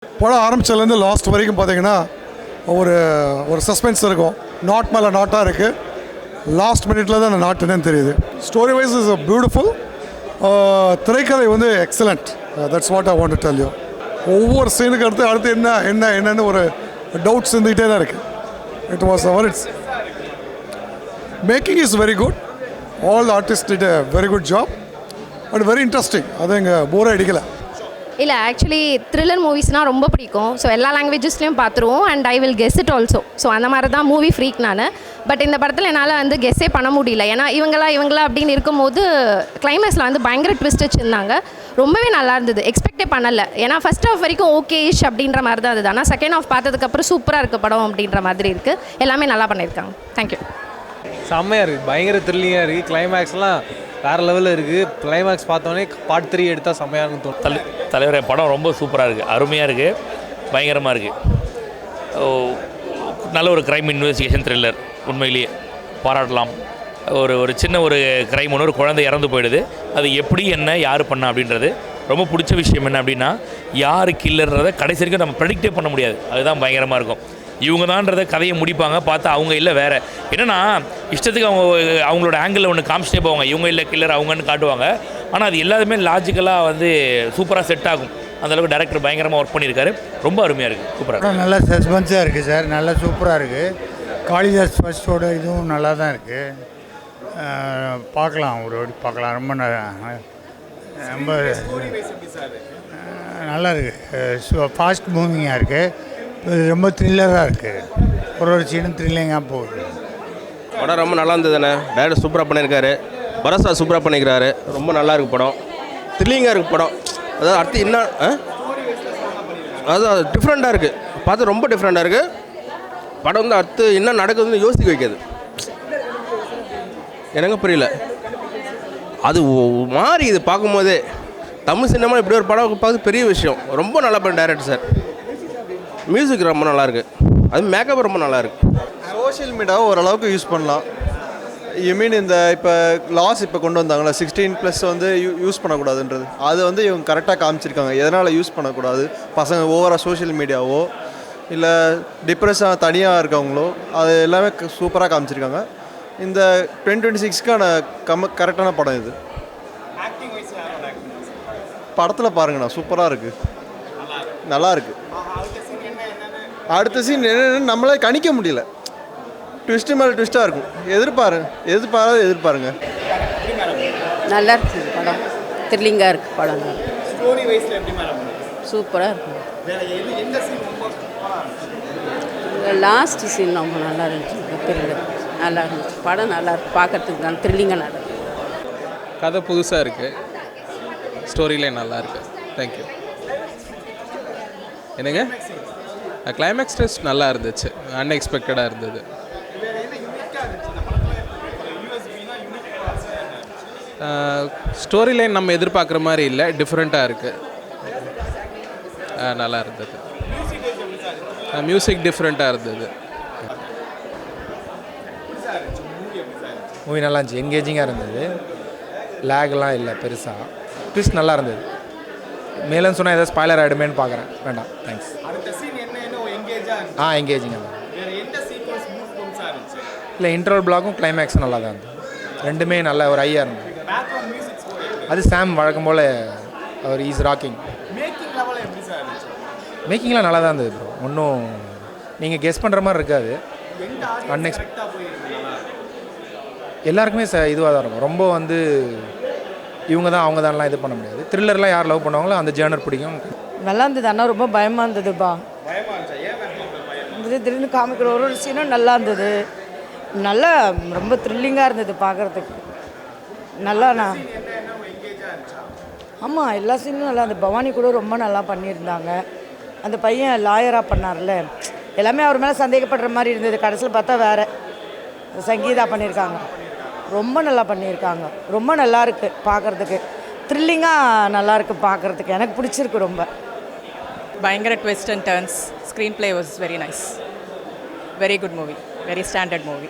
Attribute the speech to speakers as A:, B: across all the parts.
A: படம் ஆரம்பிச்சதுலேருந்து லாஸ்ட் வரைக்கும் பார்த்தீங்கன்னா ஒரு ஒரு சஸ்பென்ஸ் இருக்கும். நாட் மேலே நாட்டாக இருக்குது. லாஸ்ட் மினிட்ல தான் அந்த நாட் என்னன்னு தெரியுது. Story wise is beautiful. திரைக்கதை வந்து excellent. That's what I want to tell you. ஒவ்வொரு சீனுக்கு அடுத்து என்னன்னு ஒரு டவுட்ஸ் இருந்துகிட்டே தான் இருக்குது. It was our its making is very good. All the artist did a very good job and very interesting. அது எங்கே போரே அடிக்கலை.
B: இல்லை ஆக்சுவலி த்ரில்லர் மூவிஸ்னால் ரொம்ப பிடிக்கும். ஸோ எல்லா லாங்குவேஜஸ்லையும் பார்த்துருவோம் and I will guess it also. So அந்த மாதிரி தான் மூவி ஃப்ரீக் நான். பட் இந்த படத்தில் என்னால் வந்து கெஸ்ஸே பண்ண முடியல. ஏன்னா இவங்களா அப்படின்னு இருக்கும்போது கிளைமேக்ஸில் வந்து பயங்கர ட்விஸ்ட் வச்சுருந்தாங்க. ரொம்பவே நல்லா இருந்தது. எக்ஸ்பெக்டே பண்ணலை. ஏன்னா ஃபஸ்ட் ஹாஃப் வரைக்கும் ஓகேஷ் அப்படின்ற மாதிரி தான் இருந்தது. ஆனால் செகண்ட் ஹாஃப் பார்த்ததுக்கப்புறம் சூப்பராக இருக்குது படம் அப்படின்ற மாதிரி இருக்குது. எல்லாமே நல்லா பண்ணியிருக்காங்க. தேங்க்யூ.
C: செம்மையாக இருக்குது. பயங்கர த்ரில்லிங்காக இருக்குது. கிளைமேக்ஸ்லாம் வேறு லெவலில் இருக்குது. கிளைமேக்ஸ் பார்த்தோன்னே பார்ட் 3 எடுத்தால் செம்மையாக இருக்கும் தோணும்.
D: தலைவரே படம் ரொம்ப சூப்பராக இருக்குது. அருமையாக இருக்குது. பயங்கரமாக இருக்குது. நல்ல ஒரு க்ரைம் இன்வெஸ்டிகேஷன் த்ரில்லர். உண்மையிலேயே பாராட்டலாம். ஒரு சின்ன ஒரு க்ரைம் ஒன்று, ஒரு குழந்தை இறந்து போயிடுது. அது எப்படி என்ன யார் பண்ண அப்படின்றது. ரொம்ப பிடிச்ச விஷயம் என்ன அப்படின்னா, யார் கில்லர்ன்றதை கடைசி வரைக்கும் நம்ம ப்ரெடிக்டே பண்ண முடியாது. அதுதான் பயங்கரமாக இருக்கும். இவங்க தான்றதை கதையை முடிப்பாங்க, பார்த்தா அவங்க இல்லை வேறு. என்னென்னா இஷ்டத்துக்கு அவங்களோட ஆங்கிளில் ஒன்று காமிச்சிட்டே போவாங்க. இவங்க இல்லை கில்லர் அவங்கன்னு காட்டுவாங்க. ஆனால் அது எல்லாருமே லாஜிக்கலாக வந்து சூப்பராக செட் ஆகும். அந்தளவுக்கு டேரக்டர் பயங்கரமாக ஒர்க் பண்ணியிருக்காரு. ரொம்ப அருமையாக இருக்குது. சூப்பராக
E: நல்லா சஸ்பென்ஸாக இருக்குது சார். நல்லா சூப்பராக இருக்குது. காளிதாஸ் ஃபர்ஸ்ட்டோட இதுவும் நல்லா தான் இருக்குது. பார்க்கலாம், ஒரு வாட்டி பார்க்கலாம். ரொம்ப நல்லா இருக்குது. ஃபாஸ்ட் மூவிங்காக இருக்குது. ரொம்ப த்ரில்லராக இருக்குது. ஒரு சீனும் த்ரில்லிங்காக போகுது.
F: படம் ரொம்ப நல்லா இருந்ததுண்ணே. டேரக்டர் சூப்பராக பண்ணியிருக்காரு. பரசா சூப்பராக பண்ணியிருக்காரு. ரொம்ப நல்லா இருக்குது படம். த்ரில்லிங்காக இருக்குது படம். அதாவது அடுத்து என்ன அதாவது டிஃப்ரெண்ட்டாக இருக்குது. பார்த்து ரொம்ப டிஃப்ரெண்ட்டாக இருக்குது படம். வந்து அடுத்து என்ன நடக்குதுன்னு யோசிக்க வைக்காது. எனக்கு புரியல. அது மாறி இது பார்க்கும்போதே தமிழ் சினிமா இப்படி ஒரு படம் பார்த்து பெரிய விஷயம். ரொம்ப நல்லா பண்ண டேரக்டர் சார். மியூசிக் ரொம்ப நல்லாயிருக்கு. அது மேக்கப் ரொம்ப நல்லாயிருக்கு.
G: சோஷியல் மீடியாவை ஓரளவுக்கு யூஸ் பண்ணலாம். யூ மீன் இந்த இப்போ லாஸ் இப்போ கொண்டு வந்தாங்களா 16+ வந்து யூஸ் பண்ணக்கூடாதுன்றது, அது வந்து இவங்க கரெக்டாக காமிச்சிருக்காங்க. எதனால் யூஸ் பண்ணக்கூடாது பசங்க ஓவராக சோஷியல் மீடியாவோ இல்லை டிப்ரெஷனாக தனியாக இருக்கவங்களோ அது எல்லாமே சூப்பராக காமிச்சிருக்காங்க. இந்த 2026க்கான கரெக்டான படம் இது. படத்தில் பாருங்கண்ணா சூப்பராக இருக்குது. நல்லா இருக்குது. அடுத்த சீன் என்னென்னு நம்மளே கணிக்க முடியல. ட்விஸ்ட்டு மேலே ட்விஸ்ட்டாக இருக்கும். எதிர்பாருங்க.
H: நல்லா இருக்குது படம். த்ரில்லிங்காக இருக்குது படம். சூப்பராக இருக்குது. லாஸ்ட் சீன் ரொம்ப நல்லா இருந்துச்சு. த்ரில்லர் நல்லா இருந்துச்சு. படம் நல்லா இருக்குது. பார்க்கறதுக்கு தான் த்ரில்லிங்காக நல்லா இருக்குது.
C: கதை புதுசாக இருக்குது. ஸ்டோரி லைன் நல்லா இருக்குது. தேங்க்யூ. என்னங்க கிளைமேக்ஸ் டெஸ்ட் நல்லா இருந்துச்சு. அன்எக்ஸ்பெக்டடாக இருந்தது. ஸ்டோரி லைன் நம்ம எதிர்பார்க்குற மாதிரி இல்லை. டிஃப்ரெண்ட்டாக இருக்குது. நல்லா இருந்தது. மியூசிக் டிஃப்ரெண்ட்டாக இருந்தது.
I: மூவி நல்லா இருந்துச்சு. என்கேஜிங்காக இருந்தது. லேக்லாம் இல்லை பெருசாக. ட்விஸ்ட் நல்லா இருந்தது. மேலும் சொன்னால் ஏதாவது ஸ்பாய்லர் ஆகிடுமேன்னு பார்க்குறேன். வேண்டாம், தேங்க்ஸ். என்கேஜிங்காக இல்லை. இன்டர்வல் பிளாக்கும் கிளைமேக்ஸும் நல்லா தான் இருந்தது. ரெண்டுமே நல்ல ஒரு ஐயா இருந்தது. அது சாம் வழக்கம் போல் அவர் இஸ் ராக்கிங். மேக்கிங்லாம் நல்லா தான் இருந்தது ப்ரோ. ஒன்றும் நீங்கள் கெஸ் பண்ணுற மாதிரி இருக்காது. எல்லாருக்குமே இதுவாக தான் இருக்கும். ரொம்ப வந்து இவங்க தான் அவங்க தான்லாம் இது பண்ண முடியாது. த்ரில்லர்லாம் யார் லவ் பண்ணுவாங்களோ அந்த ஜேர்னர் பிடிக்கும்.
J: நல்லா இருந்தது. ஆனால் ரொம்ப பயமாக இருந்ததுப்பா. திடீர்னு காமிக்கிற ஒரு சீனும் நல்லா இருந்தது. நல்லா ரொம்ப த்ரில்லிங்காக இருந்தது பார்க்குறதுக்கு. நல்லாண்ணா. ஆமாம், எல்லா சீனும் நல்லா இருந்தது. பவானி கூட ரொம்ப நல்லா பண்ணியிருந்தாங்க. அந்த பையன் லாயராக பண்ணார்ல, எல்லாமே அவர் மேலே சந்தேகப்படுற மாதிரி இருந்தது. கடைசியில் பார்த்தா வேறு சங்கீதா பண்ணியிருக்காங்க. ரொம்ப நல்லா பண்ணியிருக்காங்க. ரொம்ப நல்லா இருக்குது பார்க்குறதுக்கு. த்ரில்லிங்காக நல்லாயிருக்கு பார்க்குறதுக்கு. எனக்கு பிடிச்சிருக்கு ரொம்ப.
K: பயங்கர twist and turns. Screen play was very nice. Very good movie. Very standard movie.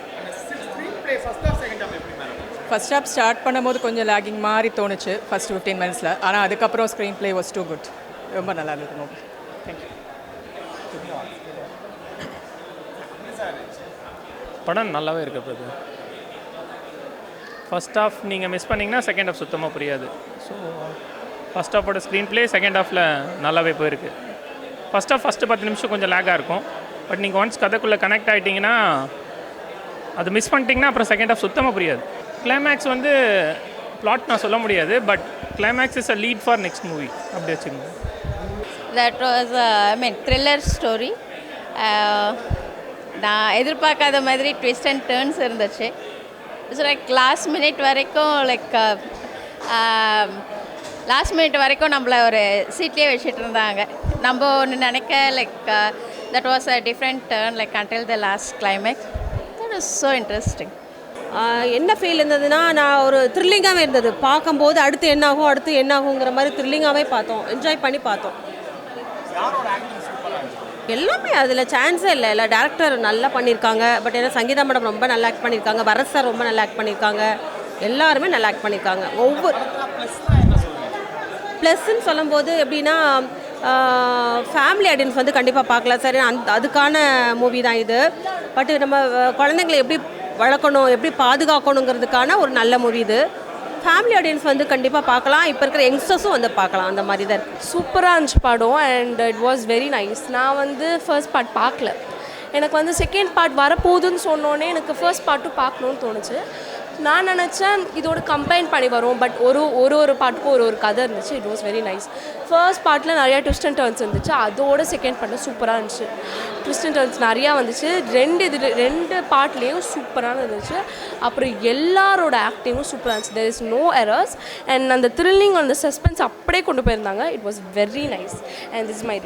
K: First half start பண்ணும்போது கொஞ்சம் லேகிங் மாதிரி தோணுச்சு ஃபஸ்ட் 15 மினிட்ஸில். ஆனால் அதுக்கப்புறம் screen play was too good. ரொம்ப நல்லா இருந்தது மூவி. தேங்க்யூ.
L: படம் நல்லாவே இருக்குது பிரதர். ஃபர்ஸ்ட் ஹாஃப் நீங்கள் மிஸ் பண்ணிங்கன்னா செகண்ட் ஹாஃப் சுத்தமாக புரியாது. ஸோ ஃபஸ்ட் ஹாஃபோட ஸ்க்ரீன் ப்ளே செகண்ட் ஹாஃபில் நல்லாவே போயிருக்கு. ஃபஸ்ட் ஹாஃப் ஃபஸ்ட்டு 10 நிமிஷம் கொஞ்சம் லேக்காக இருக்கும். பட் நீங்கள் ஒன்ஸ் கதைக்குள்ளே கனெக்ட் ஆகிட்டிங்கன்னா அது மிஸ் பண்ணிட்டீங்கன்னா அப்புறம் செகண்ட் ஹாஃப் சுத்தமாக புரியாது. கிளைமேக்ஸ் வந்து பிளாட் நான் சொல்ல முடியாது, but climax is a lead for next movie அப்படி வச்சுக்கோங்க.
M: That was thriller story. நான் எதிர்பார்க்காத மாதிரி ட்விஸ்ட் அண்ட் டேர்ன்ஸ் இருந்துச்சு. இட்ஸ் லைக் லாஸ்ட் மினிட் வரைக்கும் லாஸ்ட் மினிட் வரைக்கும் நம்மளை ஒரு சீட்லேயே வச்சுட்டு இருந்தாங்க. நம்ம ஒன்று நினைக்க that was a different turn until the last climax. That was so interesting.
N: என்ன ஃபீல் இருந்ததுன்னா, நான் ஒரு த்ரில்லிங்காகவே இருந்தது பார்க்கும்போது. அடுத்து என்னாகுங்கிற மாதிரி த்ரில்லிங்காகவே பார்த்தோம், என்ஜாய் பண்ணி பார்த்தோம். எல்லாமே அதில் சான்ஸே இல்லை. இல்லை டேரக்டர் நல்லா பண்ணியிருக்காங்க. பட் ஏன்னா சங்கீதா மேடம் ரொம்ப நல்லா ஆக்ட் பண்ணியிருக்காங்க, பரத் சார் ரொம்ப நல்லா ஆக்ட் பண்ணியிருக்காங்க, எல்லாருமே நல்லா ஆக்ட் பண்ணியிருக்காங்க. ஒவ்வொரு ப்ளஸ்ன்னு சொல்லும்போது எப்படின்னா, ஃபேமிலி ஆடியன்ஸ் வந்து கண்டிப்பாக பார்க்கலாம் சார். அதுக்கான மூவி தான் இது. பட் நம்ம குழந்தைங்களை எப்படி வளர்க்கணும், எப்படி பாதுகாக்கணுங்கிறதுக்கான ஒரு நல்ல மூவி இது. ஃபேமிலி ஆடியன்ஸ் வந்து கண்டிப்பாக பார்க்கலாம். இப்போ இருக்கிற யங்ஸ்டர்ஸும் வந்து பார்க்கலாம். அந்த மாதிரி தான் இருக்குது.
O: சூப்பராக இருந்துச்சு படம். And it was very nice. நான் வந்து ஃபர்ஸ்ட் பார்ட் பார்க்கல. எனக்கு வந்து செகண்ட் பார்ட் வரப்போகுதுன்னு சொன்னோன்னே எனக்கு ஃபர்ஸ்ட் பார்ட்டும் பார்க்கணுன்னு தோணுச்சு. நான் நினச்சேன் இதோட கம்பைன் பண்ணி வரும். பட் ஒரு பாட்டுக்கும் ஒரு கதை இருந்துச்சு. It was very nice. First பார்ட்டில் நிறையா ட்விஸ்ட் அண்ட் டர்ன்ஸ் இருந்துச்சு. அதோட செகண்ட் பார்ட்டில் சூப்பராக இருந்துச்சு. ட்விஸ்ட் அண்ட் டர்ன்ஸ் நிறையா வந்துச்சு. ரெண்டு பார்ட்லேயும் சூப்பரான இருந்துச்சு. அப்புறம் எல்லாரோட ஆக்டிங்கும் சூப்பராக இருந்துச்சு. There is no errors. And அந்த த்ரில்லிங் அந்த சஸ்பென்ஸ் அப்படியே கொண்டு போயிருந்தாங்க. It was very nice. And this my